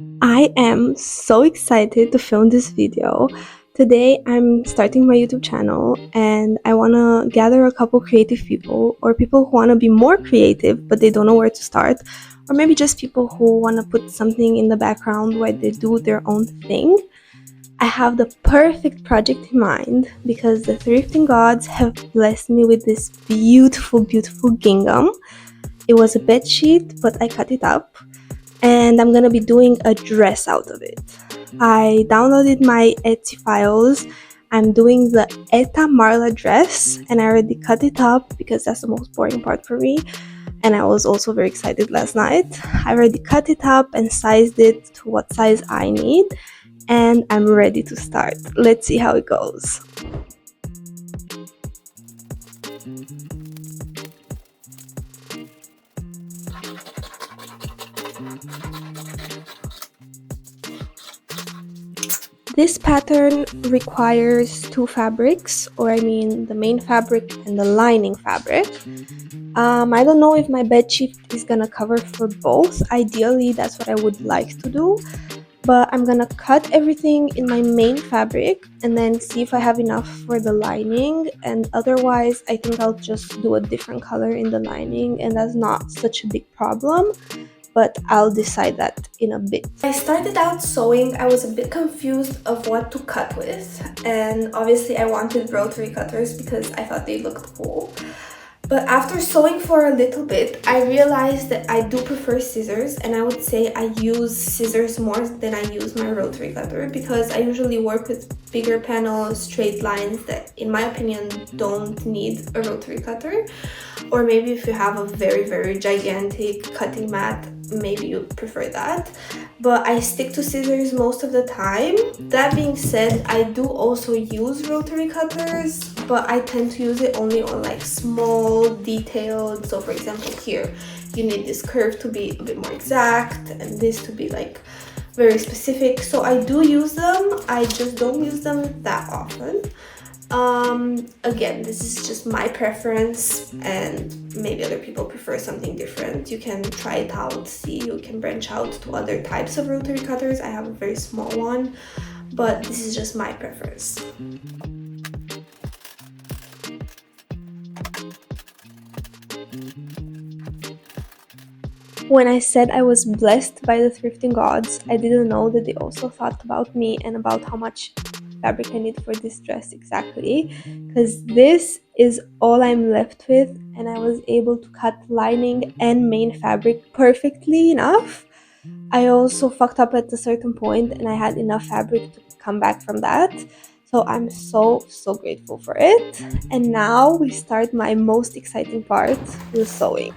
I am so excited to film this video. Today I'm starting my YouTube channel and I want to gather a couple creative people or people who want to be more creative but they don't know where to start, or maybe just people who want to put something in the background where they do their own thing. I have the perfect project in mind because the thrifting gods have blessed me with this beautiful gingham. It was a bed sheet, but I cut it up and I'm gonna be doing a dress out of it. I downloaded my Etsy files. I'm doing the Eta Marla dress and I already cut it up because that's the most boring part for me. And I was also very excited last night. I already cut it up and sized it to what size I need, and I'm ready to start. Let's see how it goes. This pattern requires two fabrics, or I mean the main fabric and the lining fabric. I don't know if my bedsheet is gonna cover for both. Ideally, that's what I would like to do. But I'm gonna cut everything in my main fabric and then see if I have enough for the lining, and otherwise I think I'll just do a different color in the lining, and that's not such a big problem, but I'll decide that in a bit. I started out sewing. I was a bit confused of what to cut with, and obviously I wanted rotary cutters because I thought they looked cool. But after sewing for a little bit, I realized that I do prefer scissors, and I would say I use scissors more than I use my rotary cutter because I usually work with bigger panels, straight lines that in my opinion don't need a rotary cutter. Or maybe if you have a very gigantic cutting mat, maybe you prefer that. But I stick to scissors most of the time. That being said, I do also use rotary cutters, but I tend to use it only on like small detailed. So for example, here you need this curve to be a bit more exact and this to be like very specific. So I do use them, I just don't use them that often. Again, this is just my preference and maybe other people prefer something different. You can try it out, see, you can branch out to other types of rotary cutters. I have a very small one, but this is just my preference. When I said I was blessed by the thrifting gods, I didn't know that they also thought about me and about how much fabric I need for this dress exactly, because this is all I'm left with, and I was able to cut lining and main fabric perfectly enough. I also fucked up at a certain point and I had enough fabric to come back from that. So I'm so grateful for it. And now we start my most exciting part, the sewing.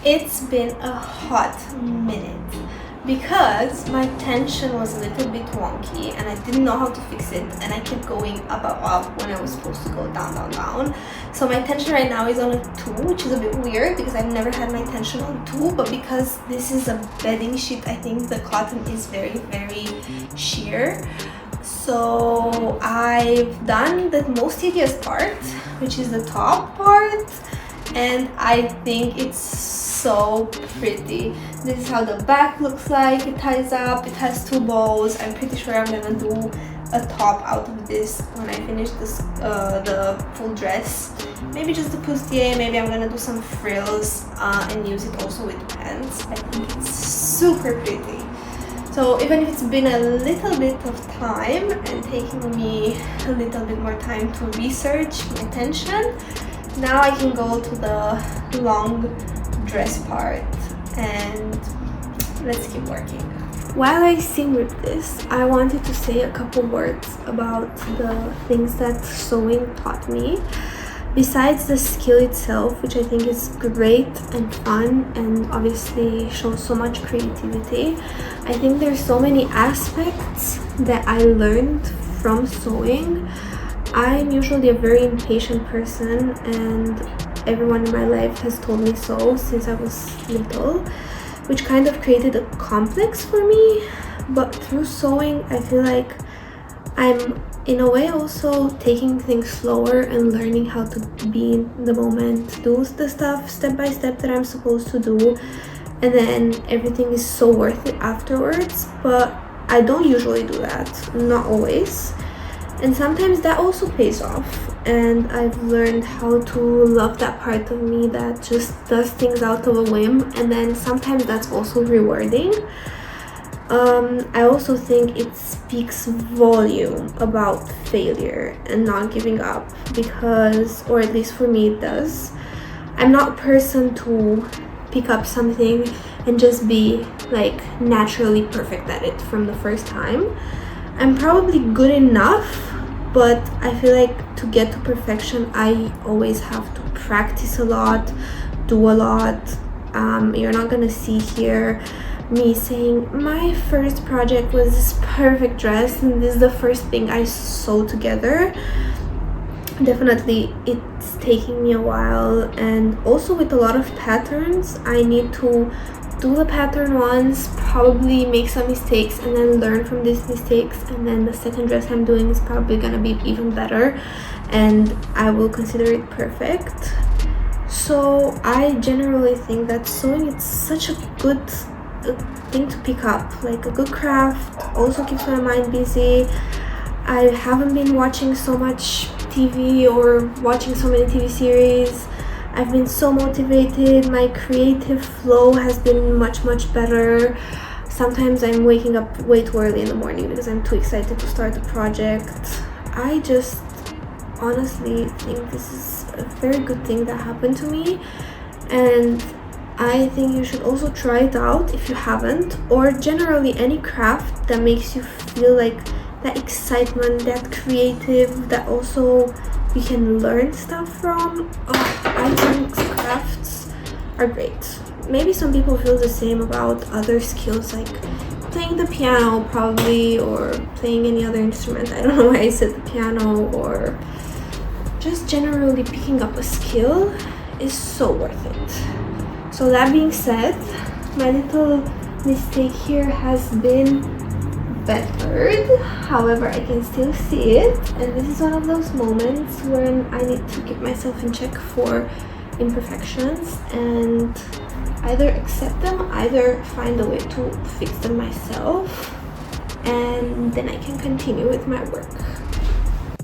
It's been a hot minute because my tension was a little bit wonky and I didn't know how to fix it, and I kept going up when I was supposed to go down. So my tension right now is on a 2, which is a bit weird because I've never had my tension on 2, but because this is a bedding sheet, I think the cotton is very sheer. So I've done the most tedious part, which is the top part, and I think it's so pretty. This is how the back looks like. It ties up, it has 2 bows. I'm pretty sure I'm gonna do a top out of this when I finish this the full dress. Maybe just the bustier, maybe I'm gonna do some frills and use it also with pants. I think it's super pretty. So even if it's been a little bit of time and taking me a little bit more time to research my tension, now I can go to the long dress part and let's keep working. While I sing with this, I wanted to say a couple words about the things that sewing taught me. Besides the skill itself, which I think is great and fun and obviously shows so much creativity, I think there's so many aspects that I learned from sewing. I'm usually a very impatient person, and everyone in my life has told me so since I was little, which kind of created a complex for me. But through sewing, I feel like I'm in a way also taking things slower and learning how to be in the moment, do the stuff step by step that I'm supposed to do, and then everything is so worth it afterwards. But I don't usually do that, not always, and sometimes that also pays off, and I've learned how to love that part of me that just does things out of a whim, and then sometimes that's also rewarding. I also think it speaks volume about failure and not giving up, because, or at least for me it does, I'm not a person to pick up something and just be like naturally perfect at it from the first time. I'm probably good enough, but I feel like to get to perfection I always have to practice a lot, do a lot. You're not gonna see here me saying my first project was this perfect dress and this is the first thing I sewed together. Definitely it's taking me a while, and also with a lot of patterns I need to do the pattern once, probably make some mistakes and then learn from these mistakes, and then the second dress I'm doing is probably gonna be even better and I will consider it perfect. So I generally think that sewing is such a good thing to pick up, like a good craft, also keeps my mind busy. I haven't been watching so much TV or watching so many TV series. I've been so motivated, my creative flow has been much better. Sometimes I'm waking up way too early in the morning because I'm too excited to start the project. I just honestly think this is a very good thing that happened to me, and I think you should also try it out if you haven't, or generally any craft that makes you feel like that excitement, that creative, that also you can learn stuff from. I think crafts are great. Maybe some people feel the same about other skills like playing the piano probably, or playing any other instrument. I don't know why I said the piano, or just generally picking up a skill is so worth it. So that being said, my little mistake here has been bettered. However, I can still see it, and this is one of those moments when I need to keep myself in check for imperfections and either accept them, either find a way to fix them myself, and then I can continue with my work.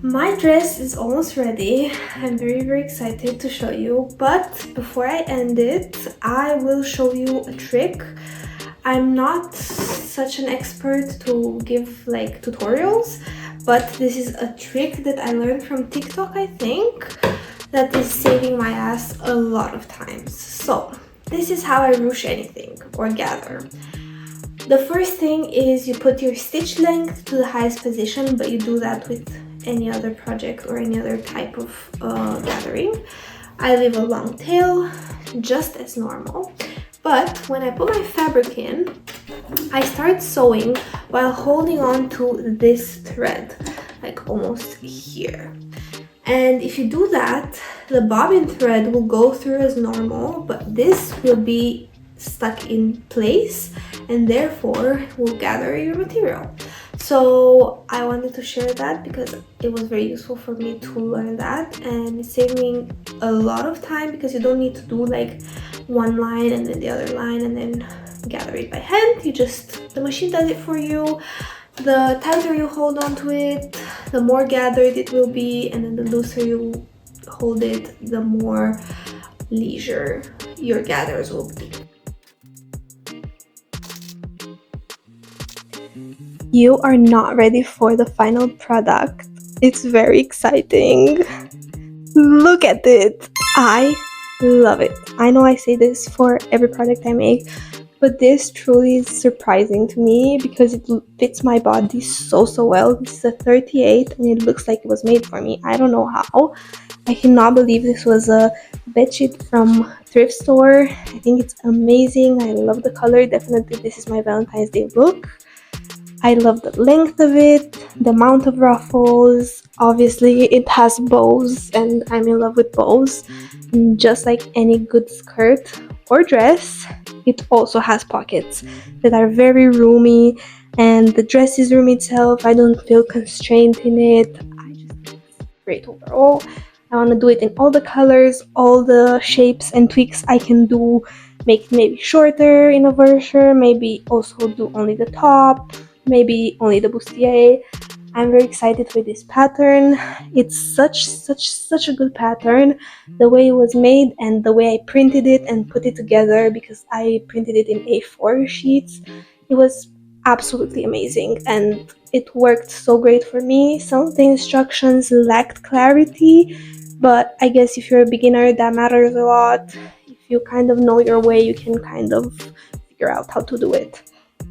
My dress is almost ready. I'm very excited to show you, but before I end it, I will show you a trick. I'm not such an expert to give like tutorials, but this is a trick that I learned from TikTok, I think, that is saving my ass a lot of times. So this is how I ruche anything or gather. The first thing is you put your stitch length to the highest position, but you do that with any other project or any other type of gathering. I leave a long tail just as normal, but when I put my fabric in, I start sewing while holding on to this thread, like almost here. And if you do that, the bobbin thread will go through as normal, but this will be stuck in place and therefore will gather your material. So I wanted to share that because it was very useful for me to learn that, and it saved me a lot of time because you don't need to do like one line and then the other line and then gather it by hand. The machine does it for you. The tighter you hold on to it, the more gathered it will be, and then the looser you hold it, the more leisure your gathers will be. You are not ready for the final product. It's very exciting. Look at it. I love it. I know I say this for every product I make, but this truly is surprising to me because it fits my body so well. This is a 38 and it looks like it was made for me. I don't know how. I cannot believe this was a bedsheet from thrift store. I think it's amazing. I love the color. Definitely this is my Valentine's Day look. I love the length of it, the amount of ruffles. Obviously, it has bows, and I'm in love with bows. And just like any good skirt or dress, it also has pockets that are very roomy, and the dress is roomy itself. I don't feel constrained in it. I just think it's great overall. I want to do it in all the colors, all the shapes and tweaks I can do. Make it maybe shorter in a version, maybe also do only the top, maybe only the bustier. I'm very excited with this pattern. It's such a good pattern. The way it was made and the way I printed it and put it together, because I printed it in A4 sheets. It was absolutely amazing and it worked so great for me. Some of the instructions lacked clarity, but I guess if you're a beginner, that matters a lot. If you kind of know your way, you can kind of figure out how to do it.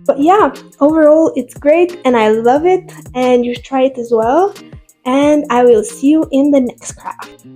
But yeah, overall it's great and I love it, and you try it as well. And I will see you in the next craft.